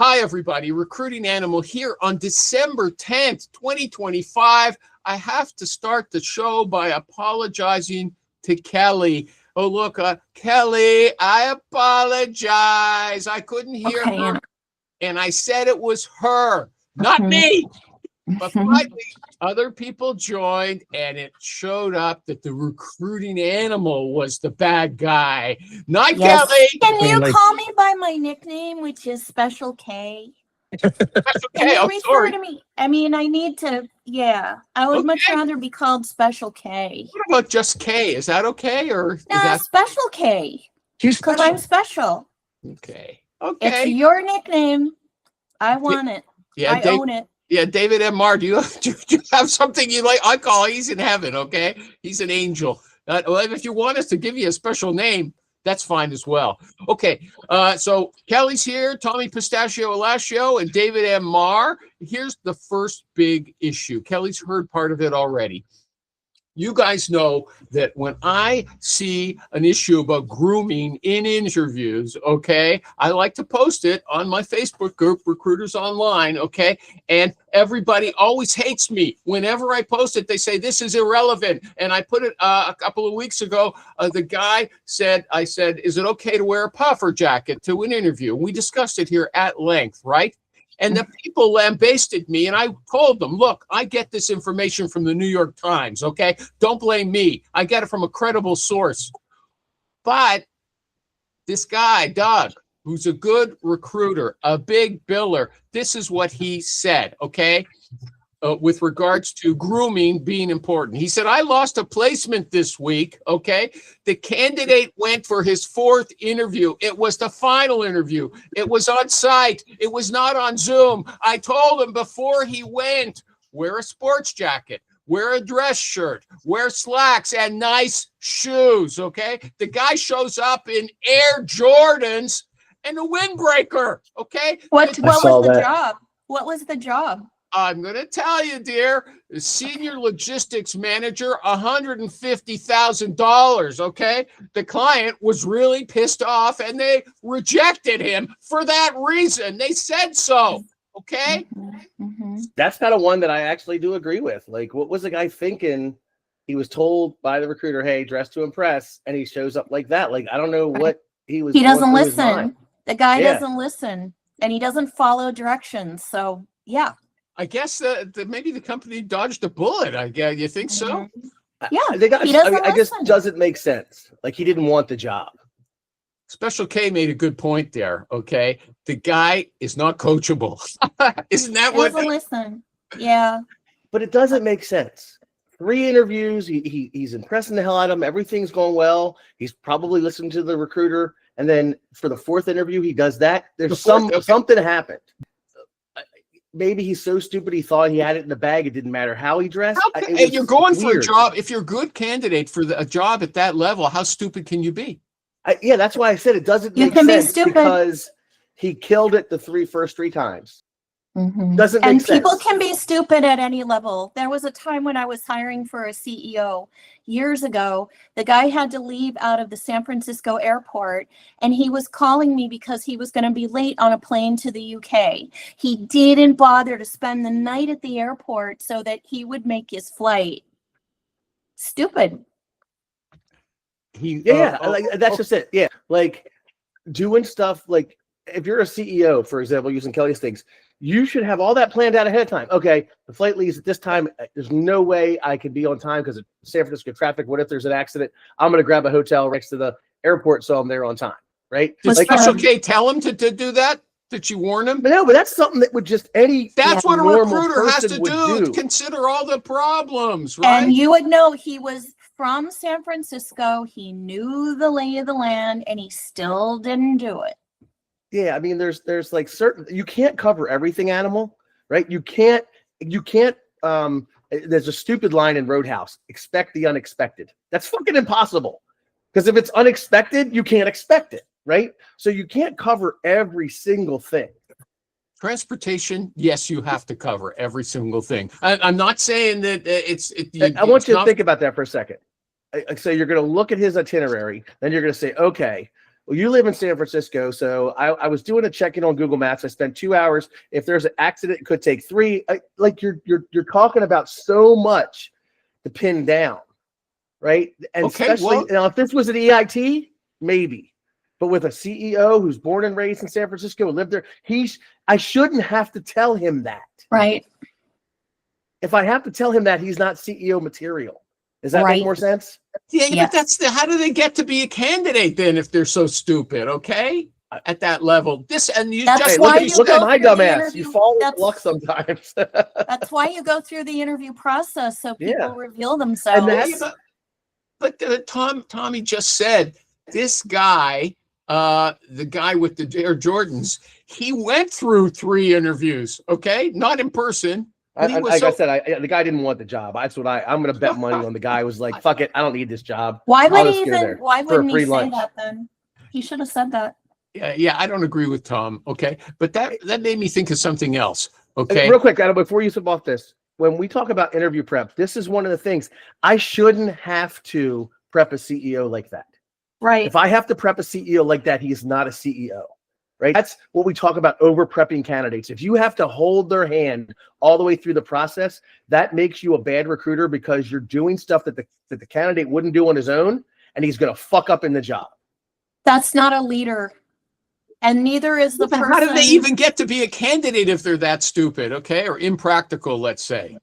Hi, everybody. Recruiting Animal here on December 10th, 2025. I have to start the show by apologizing to Kelly. Oh, look, Kelly, I apologize. I couldn't hear her. And I said it was her, not me. But finally, other people joined, and it showed up that the recruiting animal was the bad guy, not Kelly. Can you call me by my nickname, which is Special K? Special K, I'm sorry. To me. I mean, I need to. Yeah, I would much rather be called Special K. What about just K? Is that okay, or Special K? Because I'm special. Okay. It's your nickname. I want it. Yeah, I own it. Yeah, David M. Marr, do you have something you like? I call he's in heaven, okay? He's an angel. If you want us to give you a special name, that's fine as well. Okay, so Kelly's here, Tommy Pistachio Alascio, and David M. Marr. Here's the first big issue. Kelly's heard part of it already. You guys know that when I see an issue about grooming in interviews, okay, I like to post it on my Facebook group, Recruiters Online, okay, and everybody always hates me. Whenever I post it, they say this is irrelevant, and I put it a couple of weeks ago. The guy said, I said, is it okay to wear a puffer jacket to an interview? We discussed it here at length, right? And the people lambasted me, and I told them, look, I get this information from the New York Times, okay? Don't blame me. I get it from a credible source. But this guy, Doug, who's a good recruiter, a big biller, this is what he said, okay? With regards to grooming being important. He said, I lost a placement this week, okay? The candidate went for his fourth interview. It was the final interview. It was on site. It was not on Zoom. I told him before he went, wear a sports jacket, wear a dress shirt, wear slacks, and nice shoes, okay? The guy shows up in Air Jordans and a windbreaker, okay? What was the job? What was the job? I'm going to tell you, dear, the senior logistics manager, $150,000, okay? The client was really pissed off, and they rejected him for that reason. They said so, okay? That's not a one that I actually do agree with. Like, what was the guy thinking? He was told by the recruiter, hey, dress to impress, and he shows up like that. Like, I don't know what he was. He doesn't listen. The guy doesn't listen, and he doesn't follow directions. So, yeah. I guess maybe the company dodged a bullet. I guess you think so. Yeah, I just doesn't make sense. Like, he didn't want the job. Special K made a good point there. Okay, the guy is not coachable. Isn't that what? Doesn't listen. Yeah, but it doesn't make sense. 3 interviews. He's impressing the hell out of him. Everything's going well. He's probably listened to the recruiter, and then for the 4th interview, he does that. There's something happened. Maybe he's so stupid he thought he had it in the bag. It didn't matter how he dressed. You're going for a job. If you're a good candidate for a job at that level, how stupid can you be? Yeah, that's why I said it doesn't make sense, because he killed it the first three times. Doesn't make sense. And people can be stupid at any level. There was a time when I was hiring for a CEO years ago. The guy had to leave out of the San Francisco airport, and he was calling me because he was going to be late on a plane to the UK. He didn't bother to spend the night at the airport so that he would make his flight. Stupid. That's just it. Yeah, like doing stuff like, if you're a CEO, for example, using Kelly's things, you should have all that planned out ahead of time. Okay, the flight leaves at this time. There's no way I could be on time because of San Francisco traffic. What if there's an accident? I'm going to grab a hotel next to the airport so I'm there on time, right? Did Special K tell him to do that? Did you warn him? No, but that's something that would just That's what a recruiter has to do. Consider all the problems, right? And you would know he was from San Francisco. He knew the lay of the land, and he still didn't do it. Yeah, I mean, there's like certain, you can't cover everything, Animal, right? You can't, there's a stupid line in Roadhouse, expect the unexpected. That's fucking impossible. Because if it's unexpected, you can't expect it, right? So you can't cover every single thing. Transportation, yes, you have to cover every single thing. I'm not saying that I want you to think about that for a second. So you're going to look at his itinerary, then you're going to say, okay, Well, you live in San Francisco, so I was doing a check-in on Google Maps. I spent 2 hours. If there's an accident, it could take 3. Like you're talking about so much to pin down, right? And Okay, especially well- now, if this was an EIT, maybe, but with a CEO who's born and raised in San Francisco, lived there, I shouldn't have to tell him that. Right. If I have to tell him that, he's not CEO material. Does that make Right. more sense? Yeah, Yes. but how do they get to be a candidate then if they're so stupid? Okay, at that level, That's Hey, why you look at go my through the dumbass. interview. You fall with That's- luck sometimes. That's why you go through the interview process so people Yeah. reveal themselves. that's- but Tommy just said this guy, the guy with the Air Jordans, he went through 3 interviews. Okay, not in person. But he was Like I so- said, the guy didn't want the job. That's what I'm going to bet money on. The guy was like, "Fuck it, I don't need this job." Why I'll would just he go there even? Why for a wouldn't he free say lunch. that then? He should have said that. Yeah, I don't agree with Tom. Okay, but that made me think of something else. Okay, Real quick, Adam, before you slip off this, when we talk about interview prep, this is one of the things I shouldn't have to prep a CEO like that. Right. If I have to prep a CEO like that, he is not a CEO, right? That's what we talk about over prepping candidates. If you have to hold their hand all the way through the process, that makes you a bad recruiter because you're doing stuff that the candidate wouldn't do on his own, and he's going to fuck up in the job. That's not a leader. And neither is the But person. how do they even get to be a candidate if they're that stupid? Okay, or impractical, let's say.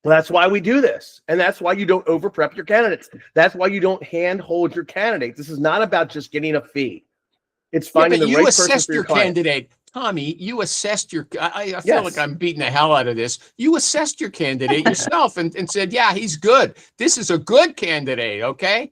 Well, that's why we do this. And that's why you don't over prep your candidates. That's why you don't hand hold your candidates. This is not about just getting a fee. It's finding Yeah, but the you right person assessed for your your client. candidate. Tommy, you assessed your, I feel Yes. like I'm beating the hell out of this. You assessed your candidate yourself and said, yeah, he's good. This is a good candidate, okay?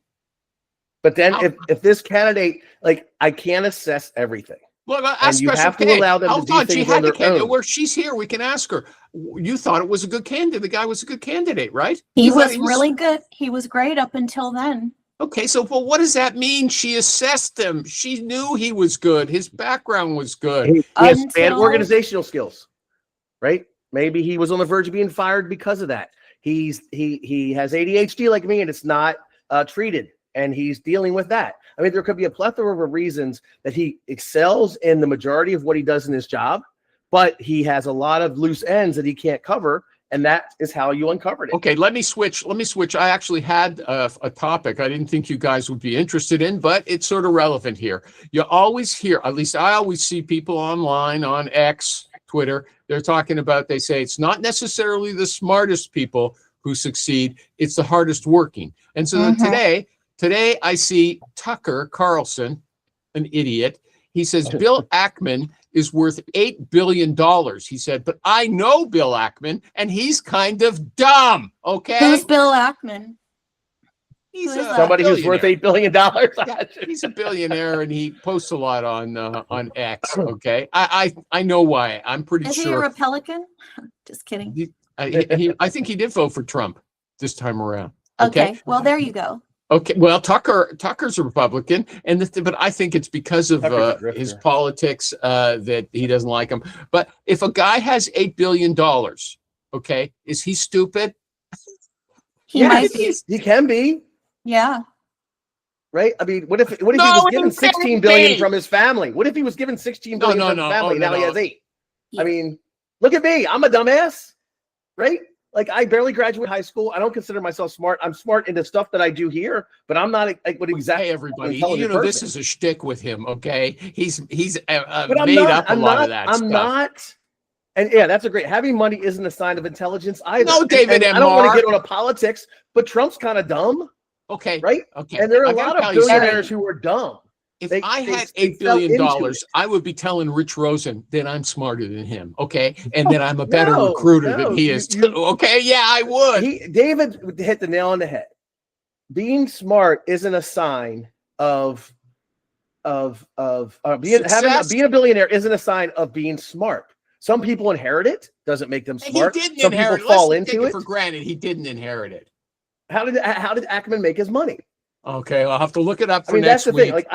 But then if this candidate, like, I can't assess everything. Well, And ask you special have to K. allow them to Hold do on, she things had on the their candidate. own. Where she's here, we can ask her. You thought it was a good candidate. The guy was a good candidate, right? He You thought was really good. He was great up until then. Okay, so but what does that mean? She assessed him. She knew he was good. His background was good. He has bad Until- organizational skills, right? Maybe he was on the verge of being fired because of that. He has ADHD like me, and it's not treated, and he's dealing with that. I mean, there could be a plethora of reasons that he excels in the majority of what he does in his job, but he has a lot of loose ends that he can't cover, and that is how you uncovered it. Okay, let me switch. I actually had a topic I didn't think you guys would be interested in, but it's sort of relevant here. You always hear, at least I always see people online on X, Twitter, they're talking about, they say it's not necessarily the smartest people who succeed, it's the hardest working. And so today I see Tucker Carlson, an idiot. He says Bill Ackman is worth $8 billion. He said, but I know Bill Ackman and he's kind of dumb. Okay. Who's Bill Ackman? He's who is a that? Somebody who's worth billionaire. $8 billion. He's a billionaire and he posts a lot on X. Okay. I know why. I'm pretty Is he a sure. Republican? Just kidding. I think he did vote for Trump this time around. Okay. Well, there you go. Okay, well, Tucker's a Republican, but I think it's because of Tucker's a his grifter. politics that he doesn't like him. But if a guy has $8 billion, okay, is he stupid? He Yes, might be. he can be, Yeah. right? I mean, what if he No, was he given can't 16 billion be. from his family? What if he was given 16 billion from his family? Oh, Now he no. has 8. Yeah. I mean, look at me. I'm a dumbass, right? Like, I barely graduated high school. I don't consider myself smart. I'm smart in the stuff that I do here, but I'm not like what exactly. Hey, everybody, intelligent this person. is a shtick with him, okay? He's But made up a lot of that I'm stuff. not. And yeah, that's a great. Having money isn't a sign of intelligence either. No, David And I don't want Mark. to get on a politics, but Trump's kind of dumb, Okay, right? okay. And there are I a gotta lot of tell you something. billionaires who are dumb. If They- I they- had they $8 fell billion, into it. I would be telling Rich Rosen that I'm smarter than him, okay? And that I'm a better No, recruiter no, than he you- is you- too, okay? Yeah, I would. David hit the nail on the head. Being smart isn't a sign of being Success? a billionaire isn't a sign of being smart. Some people inherit it, doesn't make them He smart. didn't Some inherit. people fall Let's take into it it. for granted. He didn't inherit it. How did Ackman make his money? Okay, I'll have to look it up I for mean, that's next the week. thing. Like,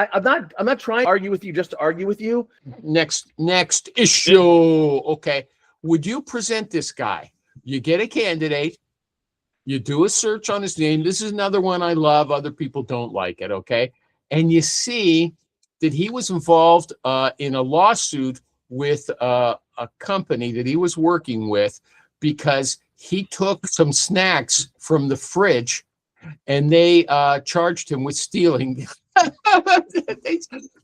I'm not trying to argue with you just to argue with you. Next issue. Okay, would you present this guy? You get a candidate. You do a search on his name. This is another one I love. Other people don't like it. Okay, and you see that he was involved in a lawsuit with a company that he was working with because he took some snacks from the fridge and they charged him with stealing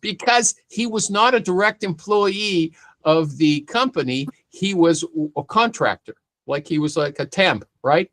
because he was not a direct employee of the company. He was a contractor, like he was like a temp, right?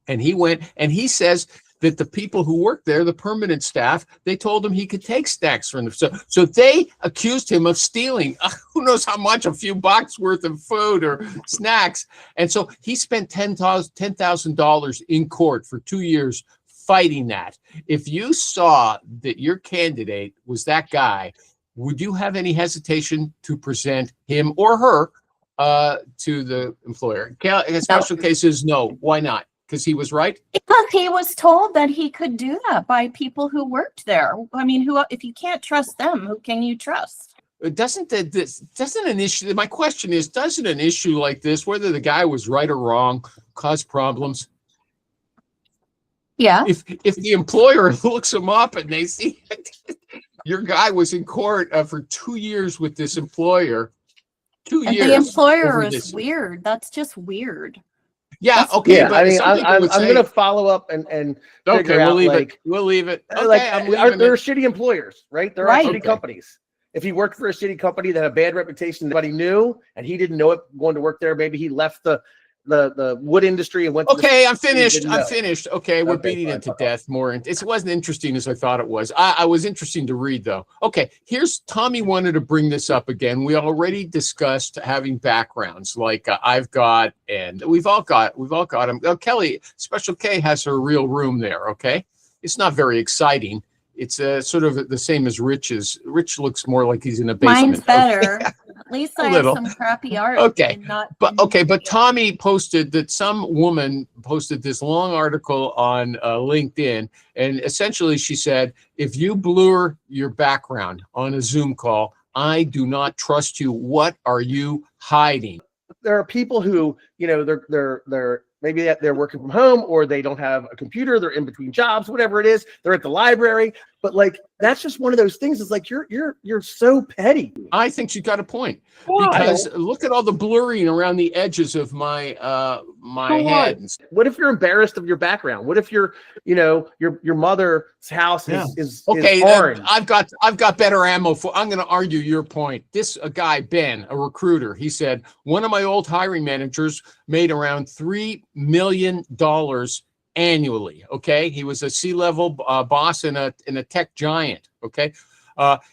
And he went and he says that the people who worked there, the permanent staff, they told him he could take snacks from them. So they accused him of stealing who knows how much, a few bucks worth of food or snacks. And so he spent $10,000 in court for 2 years fighting that. If you saw that your candidate was that guy, would you have any hesitation to present him or her to the employer? In special cases, no. Why not? Because he was right? Because he was told that he could do that by people who worked there. I mean, who, if you can't trust them, who can you trust? Doesn't an issue, my question is, doesn't an issue like this, whether the guy was right or wrong, cause problems? Yeah. If the employer looks him up and they see your guy was in court for 2 years with this employer, 2 And years. the employer over is this. weird. That's just weird. Yeah, That's- okay. Yeah, but I mean, some people I'm would say, going to follow up and okay, figure we'll out, leave like, it. We'll leave it. Okay, like, I'm there leaving are it. shitty employers, right? There are Right. shitty Okay. companies. If he worked for a shitty company that had a bad reputation, nobody knew, and he didn't know it going to work there, maybe he left the wood industry and went to Okay, I'm he finished. didn't I'm know. finished. Okay, we're Okay, beating fine. it to death. It wasn't interesting as I thought it was. I was interesting to read though. Okay, here's Tommy wanted to bring this up again. We already discussed having backgrounds like I've got, and we've all got them. Oh, Kelly, Special K has her real room there. Okay, it's not very exciting. It's sort of the same as Rich's. Rich looks more like he's in a basement. Mine's better. At least I have little. some crappy art. Okay, and not But Tommy posted that some woman posted this long article on LinkedIn, and essentially she said, if you blur your background on a Zoom call, I do not trust you. What are you hiding? There are people who, they're maybe they're working from home, or they don't have a computer, they're in between jobs, whatever it is, they're at the library, but like that's just one of those things. It's like you're so petty. I think she got a point. Why? Because look at all the blurring around the edges of my my So head. what if you're embarrassed of your background? What if your mother's house is Okay, orange? I've got better ammo for. I'm going to argue your point. This a guy Ben, a recruiter. He said one of my old hiring managers made around $3 million annually. Okay, he was a C-level boss in a tech giant. Okay,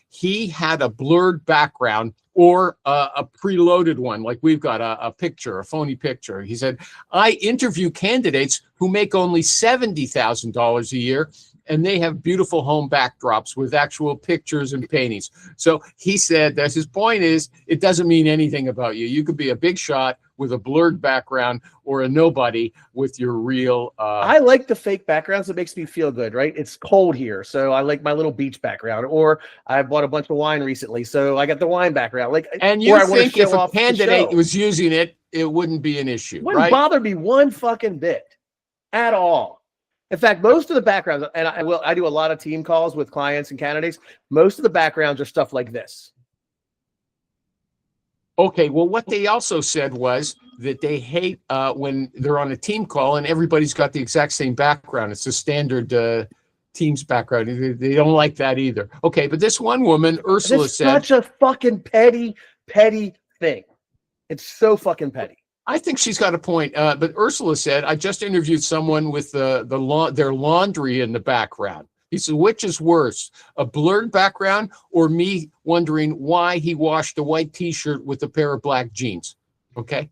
he had a blurred background or a preloaded one, like we've got a picture, a phony picture. He said, I interview candidates who make only $70,000 a year, and they have beautiful home backdrops with actual pictures and paintings. So he said that his point is, it doesn't mean anything about you. You could be a big shot with a blurred background or a nobody with your real. I like the fake backgrounds. It makes me feel good, right? It's cold here, so I like my little beach background. Or I bought a bunch of wine recently, so I got the wine background. Like, and or you I wanna think show if a off the candidate show. was using it, it wouldn't be an issue, Wouldn't right? bother me one fucking bit at all. In fact, most of the backgrounds, and I do a lot of team calls with clients and candidates. Most of the backgrounds are stuff like this. Okay, well, what they also said was that they hate when they're on a team call and everybody's got the exact same background. It's a standard Teams background. They don't like that either. Okay, but this one woman, Ursula, It's said, such a fucking petty thing. It's so fucking petty. I think she's got a point. But Ursula said, I just interviewed someone with their laundry in the background. He said, which is worse, a blurred background or me wondering why he washed a white T-shirt with a pair of black jeans? Okay.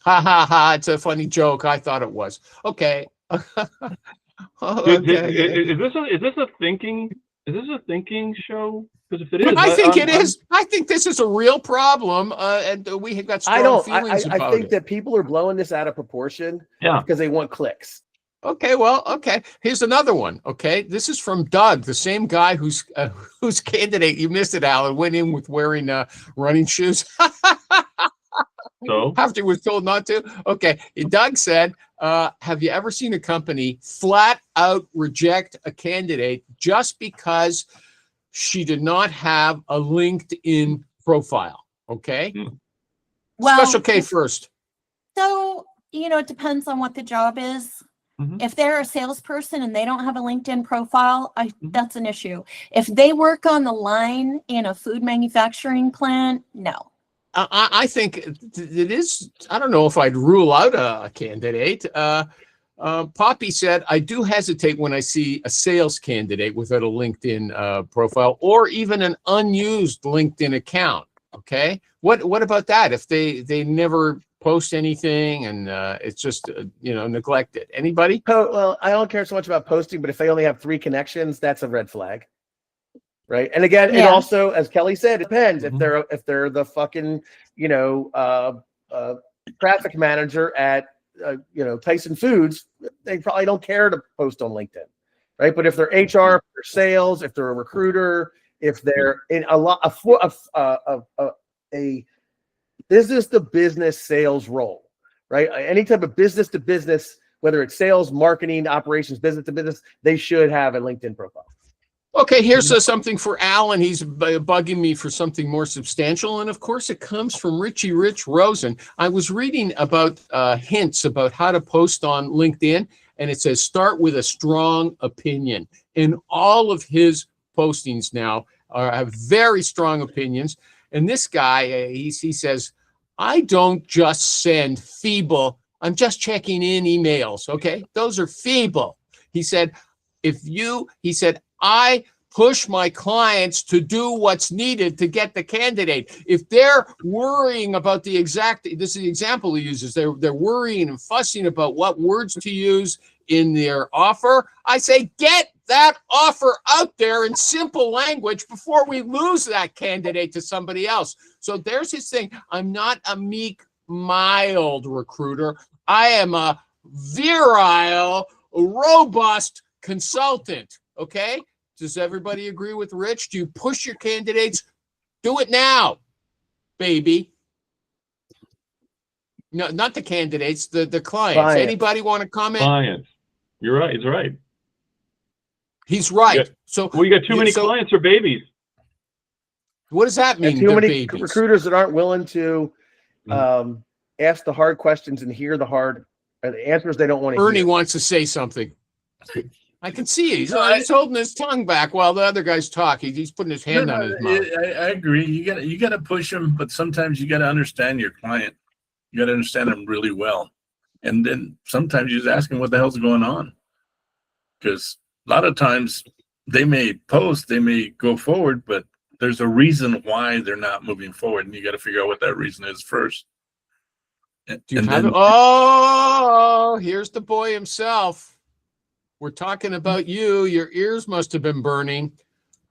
Ha, ha, ha. It's a funny joke. I thought it was. Okay. Okay. Is this a thinking show? Because if it is, I think it is. I think this is a real problem, and we have got strong feelings about I think it. that people are blowing this out of proportion Yeah. because they want clicks. Okay, well, okay. Here's another one. Okay, this is from Doug, the same guy whose candidate, you missed it, Alan, went in with wearing running shoes So after he was told not to. Okay, Doug said, have you ever seen a company flat out reject a candidate just because she did not have a LinkedIn profile. Okay. Well, Special K first. so, it depends on what the job is. Mhm. If they're a salesperson and they don't have a LinkedIn profile, that's an issue. If they work on the line in a food manufacturing plant, no. I think it is. I don't know if I'd rule out a candidate. Poppy said, I do hesitate when I see a sales candidate without a LinkedIn profile or even an unused LinkedIn account. Okay. What about that? If they never post anything and it's just, neglected. Anybody? Well, I don't care so much about posting, but if they only have 3 connections, that's a red flag. Right. And again, and Yeah. also, as Kelly said, it depends. Mhm. If they're the fucking, traffic manager at, Tyson Foods, they probably don't care to post on LinkedIn. Right. But if they're HR, if they're sales, if they're a recruiter, if they're in a business to business sales role, right? Any type of business to business, whether it's sales, marketing, operations, business to business, they should have a LinkedIn profile. Okay, here's something for Alan. He's bugging me for something more substantial. And of course, it comes from Richie Rich Rosen. I was reading about hints about how to post on LinkedIn, and it says start with a strong opinion. And all of his postings now have very strong opinions. And this guy, he says, I don't just send feeble, I'm just checking in emails. Okay, those are feeble. He said, I push my clients to do what's needed to get the candidate. If they're worrying about this is the example he uses, they're worrying and fussing about what words to use in their offer, I say, get that offer out there in simple language before we lose that candidate to somebody else. So there's his thing. I'm not a meek, mild recruiter. I am a virile, robust consultant. Okay. Does everybody agree with Rich? Do you push your candidates? Do it now, baby. No, not the candidates, the clients. Anybody want to comment? Clients. You're right. He's right. He's right. You got too many clients or babies. What does that mean? And too many babies? Recruiters that aren't willing to ask the hard questions and hear the answers they don't want to hear. Ernie wants to say something. I can see it. He's holding his tongue back while the other guys talk. He's putting his hand on his mouth. I agree. You gotta push them, but sometimes you gotta understand your client. You gotta understand them really well, and then sometimes you just ask them what the hell's going on, because a lot of times they may post, they may go forward, but there's a reason why they're not moving forward, and you got to figure out what that reason is first. Do you have it? Oh, here's the boy himself. We're talking about you. Your ears must have been burning.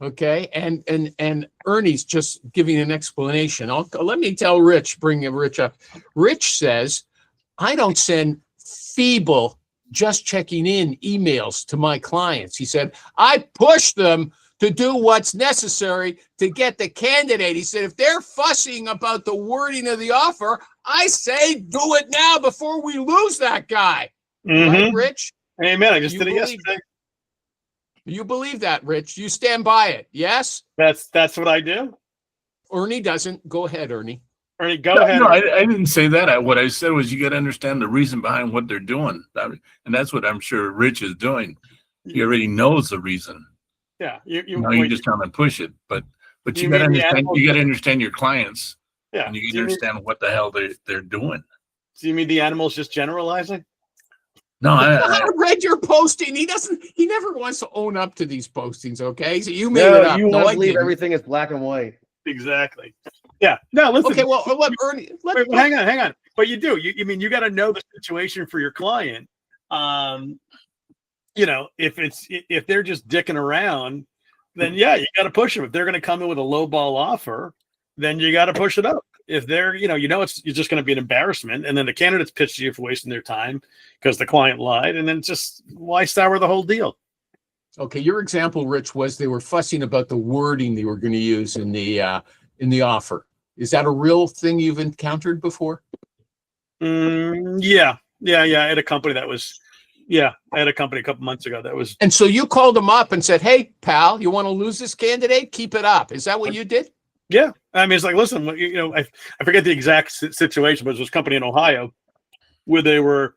Okay. And Ernie's just giving an explanation. Let me tell Rich, bring Rich up. Rich says, I don't send feeble, just checking in emails to my clients. He said, I push them to do what's necessary to get the candidate. He said, if they're fussing about the wording of the offer, I say, do it now before we lose that guy. Right, Rich? Amen. I just did it yesterday. You believe that, Rich? You stand by it? Yes. That's what I do. Ernie doesn't. Go ahead, Ernie. Ernie, go ahead. No, I didn't say that. What I said was you got to understand the reason behind what they're doing, and that's what I'm sure Rich is doing. He already knows the reason. Yeah, you just trying to push it, but you got to understand. You got to understand your clients. Yeah, and you got to understand what the hell they're doing. Do you mean the animal's just generalizing? No, I read your posting. He never wants to own up to these postings. Okay, so you made it up. You want to believe everything is black and white. Exactly. Yeah. No, listen. Okay, well, let Ernie. Hang on. But you do. You mean you got to know the situation for your client. If they're just dicking around, then yeah, you got to push them. If they're going to come in with a low ball offer, then you got to push it up. If they're, it's just going to be an embarrassment, and then the candidates pitch you for wasting their time because the client lied, and then just why sour the whole deal? Okay, your example, Rich, was they were fussing about the wording they were going to use in the offer. Is that a real thing you've encountered before? Yeah. At a company that was Yeah, I had a company a couple months ago that was. And so you called him up and said, "Hey, pal, you want to lose this candidate? Keep it up." Is that what you did? Yeah, I mean, it's like, listen, I forget the exact situation, but it was this company in Ohio where they were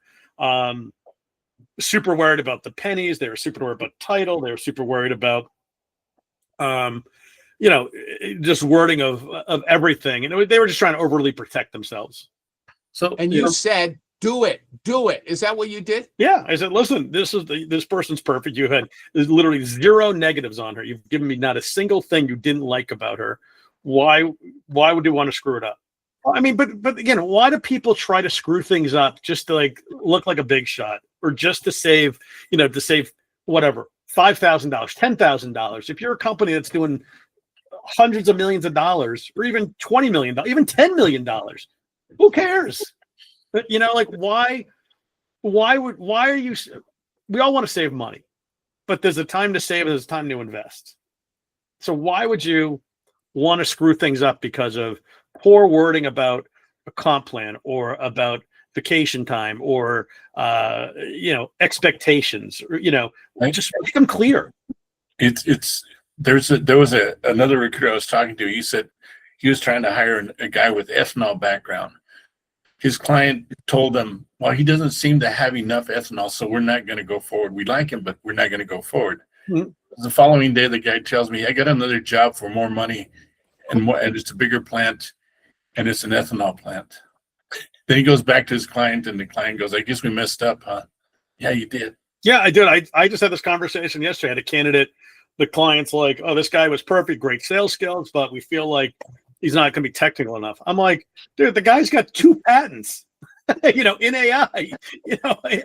super worried about the pennies. They were super worried about title. They were super worried about, just wording of everything. And they were just trying to overly protect themselves. So, And you said, "Do it, do it." Is that what you did? yeah, I said, listen, this person's perfect. There's literally 0 negatives on her. You've given me not a single thing you didn't like about her. Why would you want to screw it up? I mean, but again, why do people try to screw things up just to like look like a big shot, or just to save whatever, $5,000, $10,000? If you're a company that's doing hundreds of millions of dollars, or even $20 million, even $10 million, who cares? Like why are you? We all want to save money, but there's a time to save and there's a time to invest. So why would you want to screw things up because of poor wording about a comp plan, or about vacation time, or expectations, or just make them clear. There was another recruiter I was talking to. He said he was trying to hire a guy with ethanol background. His client told him, "Well, he doesn't seem to have enough ethanol, so we're not going to go forward. We like him, but we're not going to go forward." Mm-hmm. The following day, the guy tells me, "I got another job for more money, and it's a bigger plant, and it's an ethanol plant." Then he goes back to his client, and the client goes, "I guess we messed up, huh?" "Yeah, you did." Yeah, I did. I just had this conversation yesterday. I had a candidate. The client's like, "Oh, this guy was perfect, great sales skills, but we feel like he's not going to be technical enough." I'm like, "Dude, the guy's got 2 patents, in AI."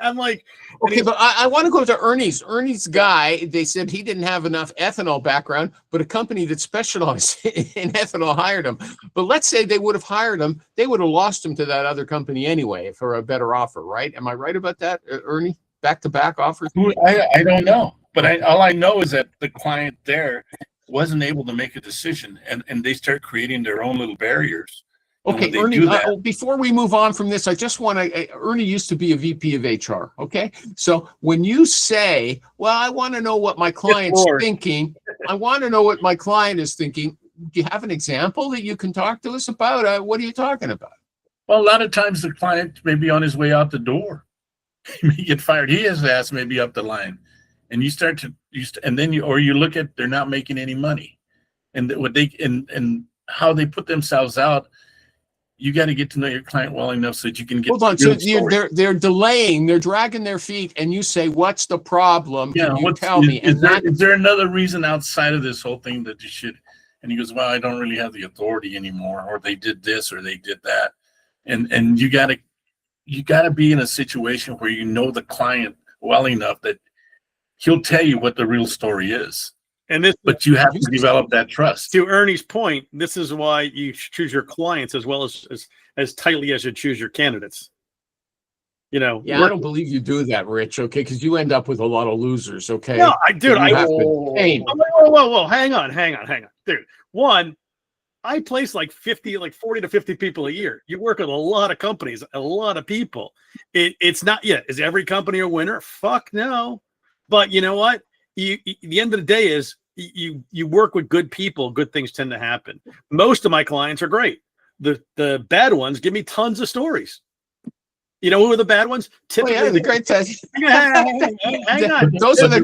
I'm like, okay, but I want to go to Ernie's. Ernie's guy, they said he didn't have enough ethanol background, but a company that specialized in ethanol hired him. But let's say they would have hired him, they would have lost him to that other company anyway for a better offer, right? Am I right about that, Ernie? Back-to-back offers? I don't know, but all I know is that the client there wasn't able to make a decision, and they start creating their own little barriers. Okay, Ernie, before we move on from this, I just want to, Ernie used to be a VP of HR, okay? So when you say, "Well, I want to know what my client's thinking," I want to know what my client is thinking. Do you have an example that you can talk to us about? What are you talking about? Well, a lot of times the client may be on his way out the door. He may get fired. His ass may be up the line. And you look at, they're not making any money. And and how they put themselves out, you got to get to know your client well enough so that you can get. Hold on. So they're delaying, they're dragging their feet, and you say, "What's the problem? Yeah, Can you tell me?" Is there another reason outside of this whole thing that you should? And he goes, "Well, I don't really have the authority anymore, or they did this, or they did that." And you got to be in a situation where you know the client well enough that he'll tell you what the real story is. But you have to develop that trust. To Ernie's point, this is why you choose your clients as well as tightly as you choose your candidates. Yeah, I don't believe you do that, Rich. Okay, because you end up with a lot of losers. Okay. No, I do. Whoa, hang on, dude. One, I place like 40 to 50 people a year. You work with a lot of companies, a lot of people. It's not yet. Is every company a winner? Fuck no. But you know what? The end of the day is you work with good people, good things tend to happen. Most of my clients are great. The bad ones give me tons of stories. You know who are the bad ones? Typically, the great test. Hang on. Those are the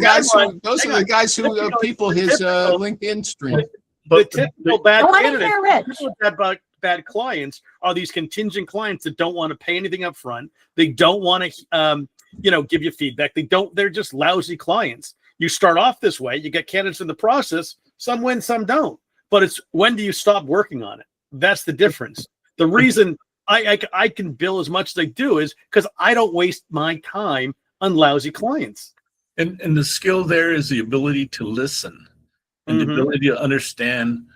guys who people his LinkedIn stream. The typical bad candidates, bad clients are these contingent clients that don't want to pay anything up front. They don't want to give you feedback. They're just lousy clients. You start off this way, you get candidates in the process, some win, some don't. But it's when do you stop working on it? That's the difference. The reason I can bill as much as I do is because I don't waste my time on lousy clients. And the skill there is the ability to listen and the ability to understand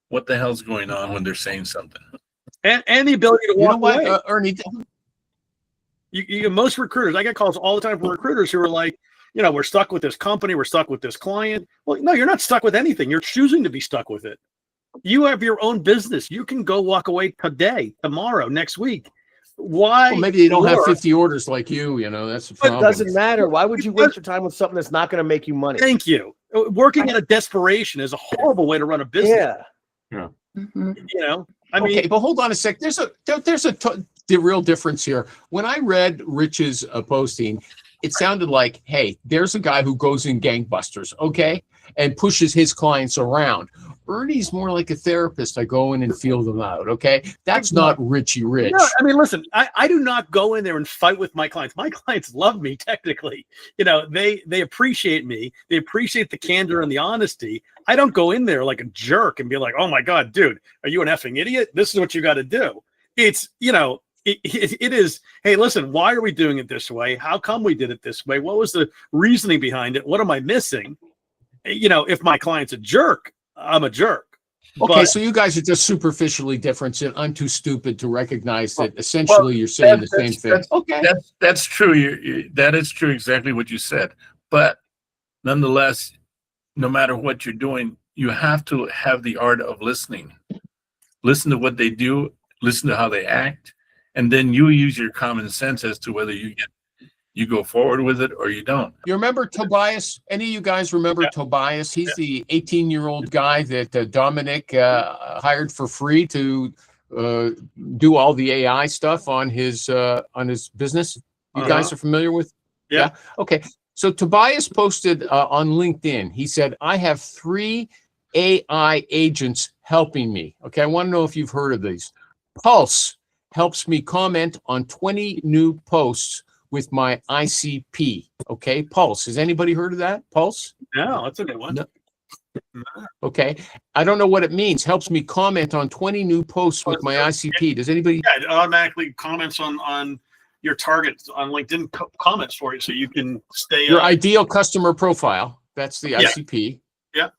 what the hell's going on when they're saying something. And the ability to walk away. Ernie, most recruiters, I get calls all the time from recruiters who are like, we're stuck with this company, we're stuck with this client. Well, no, you're not stuck with anything. You're choosing to be stuck with it. You have your own business. You can go walk away today, tomorrow, next week. Why? Well, maybe they don't have work? 50 orders like you. You know, that's the It problem. doesn't matter. Why would you waste your time with something that's not going to make you money? Thank you. Working out of desperation is a horrible way to run a business. Yeah. Mhm. You know, I mean, Okay, but hold on a sec. There's the real difference here. When I read Rich's posting, it sounded like, hey, there's a guy who goes in gangbusters, okay, and pushes his clients around. Ernie's more like a therapist. I go in and feel them out, okay? That's not Richie Rich. no, I mean, listen, I do not go in there and fight with my clients. My clients love me technically. You know, they appreciate me. They appreciate the candor and the honesty. I don't go in there like a jerk and be like, oh my God, dude, are you an effing idiot? This is what you got to do. It's, you know, it is, hey, listen, why are we doing it this way? How come we did it this way? What was the reasoning behind it? What am I missing? You know, if my client's a jerk, I'm a jerk. Okay, But- so you guys are just superficially different, and I'm too stupid to recognize that essentially you're saying the same thing. Okay. That's true. That is true. Exactly what you said. But nonetheless, no matter what you're doing, you have to have the art of listening. Listen to what they do. Listen to how they act, and then you use your common sense as to whether you go forward with it or you don't. You remember Tobias? Any of you guys remember Tobias? He's the 18-year-old guy that Dominic hired for free to do all the AI stuff on his business. You guys are familiar with? Yeah. Okay. So Tobias posted on LinkedIn. He said, "I have 3 AI agents helping me." Okay. I want to know if you've heard of these. Pulse helps me comment on 20 new posts with my ICP. Okay, Pulse. Has anybody heard of that? Pulse? No, that's a good one. No. Okay. I don't know what it means. Helps me comment on 20 new posts with my ICP. Does anybody? Yeah, it automatically comments on your targets on LinkedIn comments for you, so you can stay. Your ideal customer profile. That's the Yeah. ICP. Yeah.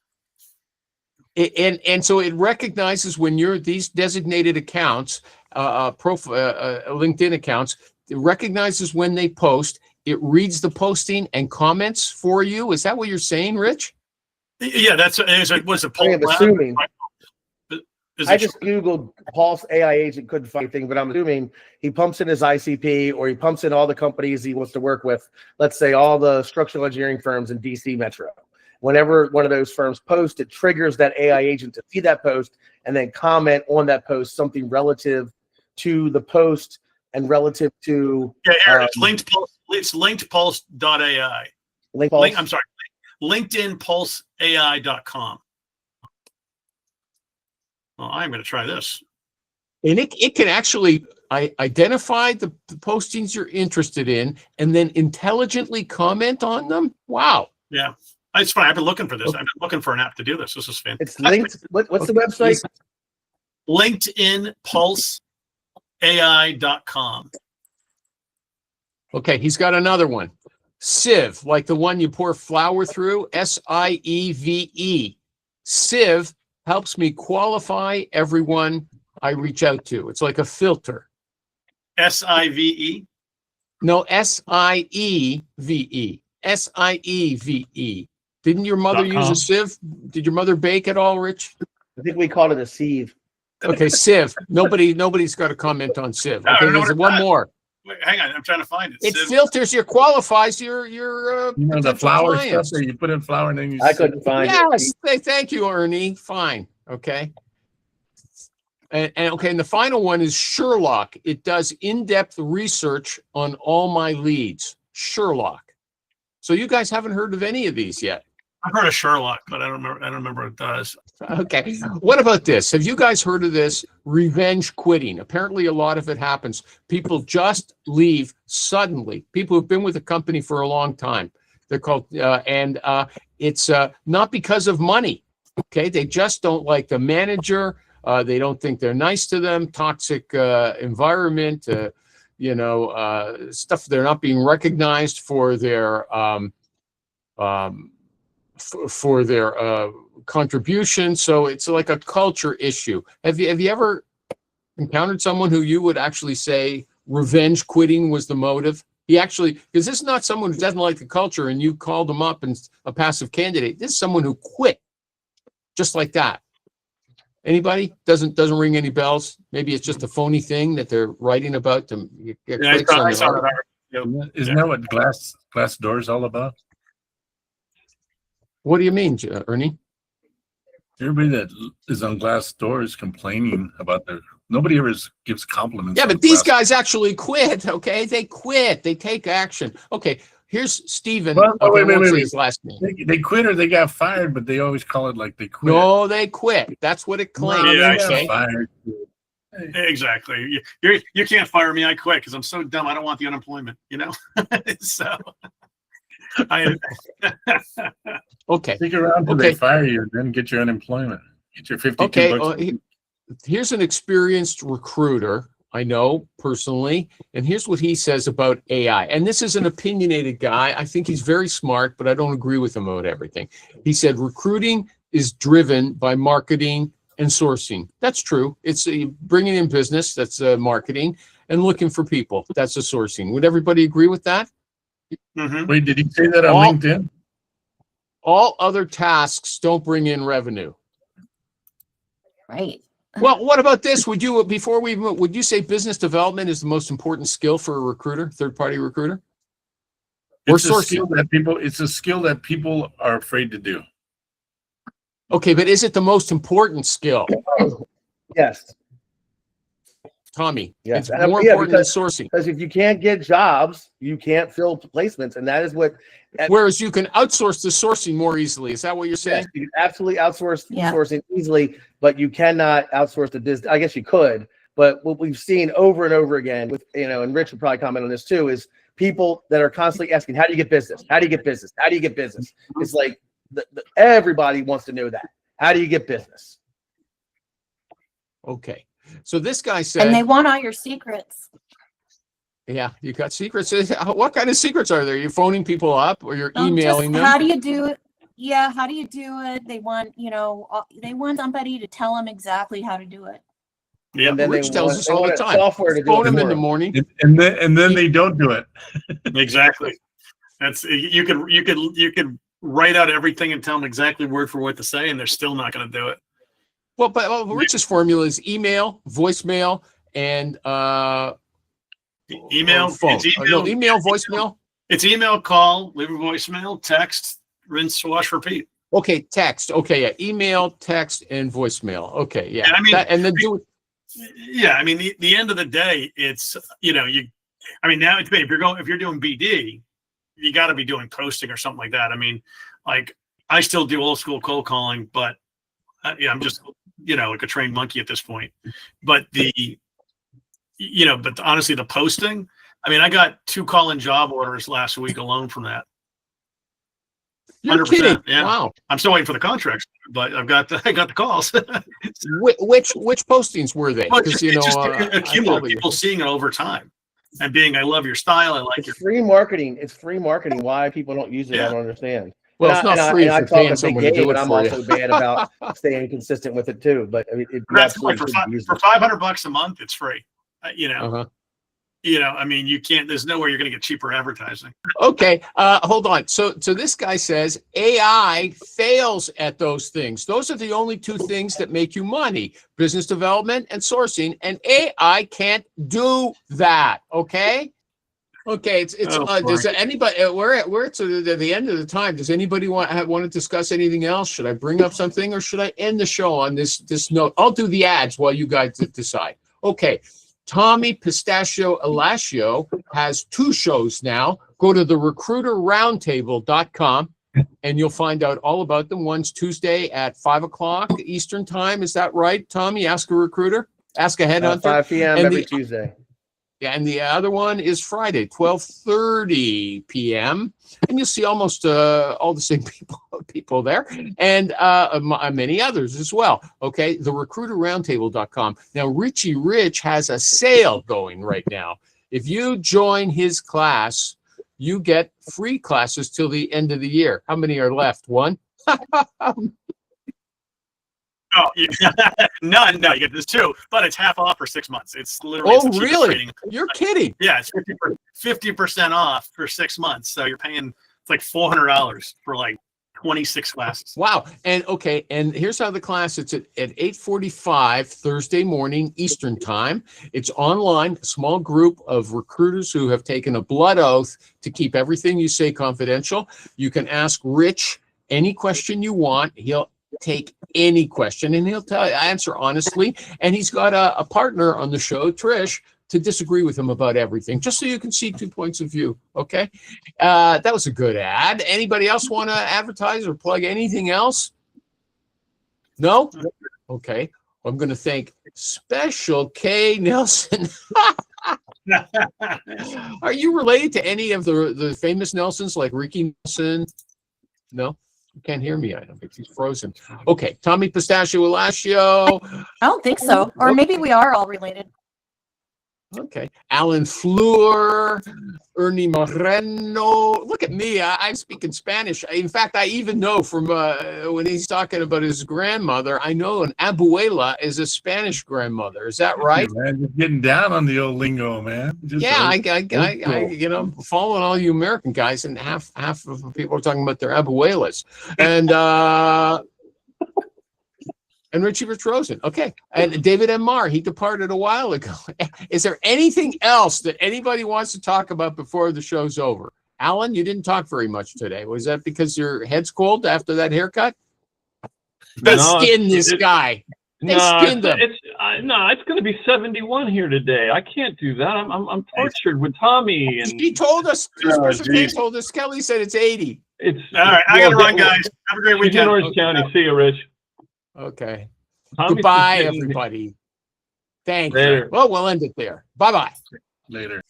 And so it recognizes when you're these designated accounts, LinkedIn accounts, it recognizes when they post. It reads the posting and comments for you. Is that what you're saying, Rich? Yeah, was a poll. I'm assuming. Is I it just Googled Pulse AI agent, couldn't find anything, but I'm assuming he pumps in his ICP or he pumps in all the companies he wants to work with. Let's say all the structural engineering firms in DC Metro. Whenever one of those firms posts, it triggers that AI agent to see that post and then comment on that post something relative to the post and relative to Aaron, it's linked pulse. It's linkedpulse.ai. link Pulse. I'm sorry, LinkedInPulseAI.com. Well, I'm going to try this. And it can actually identify the postings you're interested in and then intelligently comment on them. Wow. Yeah, it's fine. I've been looking for this. I've been looking for an app to do this. This is fantastic. It's linked. What's the website? LinkedInPulseAI.com. Okay, he's got another one. Sieve, like the one you pour flour through, SIEVE. Sieve helps me qualify everyone I reach out to. It's like a filter. SIVE. No, SIEVE. SIEVE. Didn't your mother use .com. a sieve? Did your mother bake at all, Rich? I think we called it a sieve. Okay, sieve. Nobody's got a comment on sieve. No, I Okay, don't know there's what one it more. Wait, hang on. I'm trying to find it. It Civ- filters qualifies your You know the potential flour clients. stuff where you put in flour and then you I couldn't find it. Yes, thank you, Ernie. Fine, okay. And okay, and the final one is Sherlock. It does in-depth research on all my leads. Sherlock. So you guys haven't heard of any of these yet. I've heard of Sherlock, but I don't remember what it does. Okay. What about this? Have you guys heard of this? Revenge quitting. Apparently, a lot of it happens. People just leave suddenly. People who've been with a company for a long time. They're called, it's not because of money. Okay. They just don't like the manager. They don't think they're nice to them. Toxic environment. Stuff. They're not being recognized for their contribution. So it's like a culture issue. Have you ever encountered someone who you would actually say revenge quitting was the motive? Because this is not someone who doesn't like the culture and you called them up and a passive candidate. This is someone who quit just like that. Anybody? Doesn't ring any bells? Maybe it's just a phony thing that they're writing about to get Yeah, clicks on I their saw article. that. Isn't that what glass doors all about? What do you mean, Ernie? Everybody that is on glass doors complaining about nobody ever gives compliments. Yeah, on but these glass. guys actually quit. Okay, they quit. They take action. Okay, here's Steven. Well, Okay, I wait, won't say wait. his last name. They quit or they got fired, but they always call it like they quit. No, they quit. That's what it claims. No, Yeah, they got okay? fired. Exactly. You can't fire me. I quit because I'm so dumb. I don't want the unemployment. So Okay. Stick around till Okay. they fire you, and then get your unemployment. Get your 52 Okay. bucks. Here's an experienced recruiter I know personally, and here's what he says about AI. And this is an opinionated guy. I think he's very smart, but I don't agree with him about everything. He said recruiting is driven by marketing and sourcing. That's true. It's bringing in business. That's marketing, and looking for people. That's a sourcing. Would everybody agree with that? Mhm. Wait, did he say that on All- LinkedIn? All other tasks don't bring in revenue. Right. Well, what about this? Would you say business development is the most important skill for a recruiter, third-party recruiter? Or It's a skill that people are afraid to do. Okay, but is it the most important skill, Yes. Tommy? Yes. It's more Yeah, important than because- sourcing. Because if you can't get jobs, you can't fill placements, and that is what. Whereas you can outsource the sourcing more easily. Is that what you're Yes, saying? you can absolutely outsource Yeah. sourcing easily, but you cannot outsource the business. I guess you could, but what we've seen over and over again with, and Rich would probably comment on this too, is people that are constantly asking, how do you get business? How do you get business? How do you get business? It's like everybody wants to know that. How do you get business? Okay. So this guy And they said, want all your secrets. yeah, you got secrets. What kind of secrets are there? You're phoning people up or you're Just emailing them? how do you do it? Yeah, how do you do it? They want, they want somebody to tell them exactly how to do it. Yeah. And then Rich they tells want- us they all the want time. software to do Phone it them for in the them. morning. And then they don't do it. Exactly. That's you could write out everything and tell them exactly word for word to say, and they're still not going to do it. Well, Rich's formula is email, voicemail, and Email, phone. it's email, Email, voicemail. it's email, call, leave a voicemail, text, rinse, wash, repeat. Okay, text. Okay, yeah, email, text, and voicemail. Okay, yeah. Yeah, I mean, and then do it. Yeah, I mean, the end of the day, it's now it's if you're doing BD, you got to be doing posting or something like that. I mean, like I still do old school cold calling, but I'm just like a trained monkey at this point. But but honestly, the posting. I mean, I got 2 call-in job orders last week alone from that. You're 100%, kidding. yeah. Wow. I'm still waiting for the contracts, but I got the calls. Which postings were they? Well, Because it's just I accumulative. probably- People seeing it over time and being, I love your style. I like It's your. free marketing. It's free marketing. Why people don't use it, Yeah. I don't understand. well, And it's I- not and I- free and I if you're talk paying a big someone to game, do and it I'm for you. also bad about staying consistent with it too. But I mean, you That's like absolutely for should use for it. $500 a month, it's free. Uh-huh. I mean, you can't. There's nowhere you're going to get cheaper advertising. Okay, hold on. So this guy says AI fails at those things. Those are the only 2 things that make you money: business development and sourcing. And AI can't do that. Okay. Okay. It's Oh, does boy. anybody? We're to the end of the time. Does anybody want to discuss anything else? Should I bring up something, or should I end the show on this note? I'll do the ads while you guys decide. Okay. Tommy Pistachio Elascio has 2 shows now. Go to therecruiterroundtable.com and you'll find out all about them. One's Tuesday at 5:00 Eastern time. Is that right, Tommy? Ask a recruiter, ask a At headhunter. 5 p.m. And every the- Tuesday. Yeah, and the other one is Friday, 12:30 p.m. And you'll see almost all the same people there, and many others as well. Okay, therecruiterroundtable.com. Now, Richie Rich has a sale going right now. If you join his class, you get free classes till the end of the year. How many are left? 1? Oh, none. No, you get this 2, but it's half off for 6 months. It's literally. Oh, it's the cheapest really? training. You're kidding. Yeah, it's 50% off for 6 months. So you're paying it's like $400 for like 26 classes. Wow. And okay, and here's how the class, it's at 8:45 Thursday morning Eastern time. It's online, a small group of recruiters who have taken a blood oath to keep everything you say confidential. You can ask Rich any question you want. He'll take any question and he'll answer honestly. And he's got a partner on the show, Trish, to disagree with him about everything, just so you can see 2 points of view. Okay. That was a good ad. Anybody else want to advertise or plug anything else? No? Okay. I'm going to thank Special K Nelson. Are you related to any of the famous Nelsons like Ricky Nelson? No? You can't hear me. I don't think he's frozen. Okay. Tommy Pistachio Elascio. I don't think so. Or maybe we are all related. Okay. Alan Fleur, Ernie Moreno. Look at me. I'm speaking Spanish. In fact, I even know from when he's talking about his grandmother, I know an abuela is a Spanish grandmother. Is that right? Man, you're getting down on the old lingo, man. Just Yeah, old- I'm following all you American guys, and half of the people are talking about their abuelas. And Richie Rich Rosen. Okay. And David M. Marr, he departed a while ago. Is there anything else that anybody wants to talk about before the show's over? Alan, you didn't talk very much today. Was that because your head's cold after that haircut? They No, skinned this guy. They skinned him. It's going to be 71 here today. I can't do that. I'm tortured with Tommy, and He told us, Special K geez. told us, Kelly said it's 80. it's All right, I got to run, guys. Have a great She's in weekend. Orange County. See you, Rich. Okay. Tommy's Goodbye, just getting- everybody. Thank you. Later. Well, we'll end it there. Bye-bye. Later.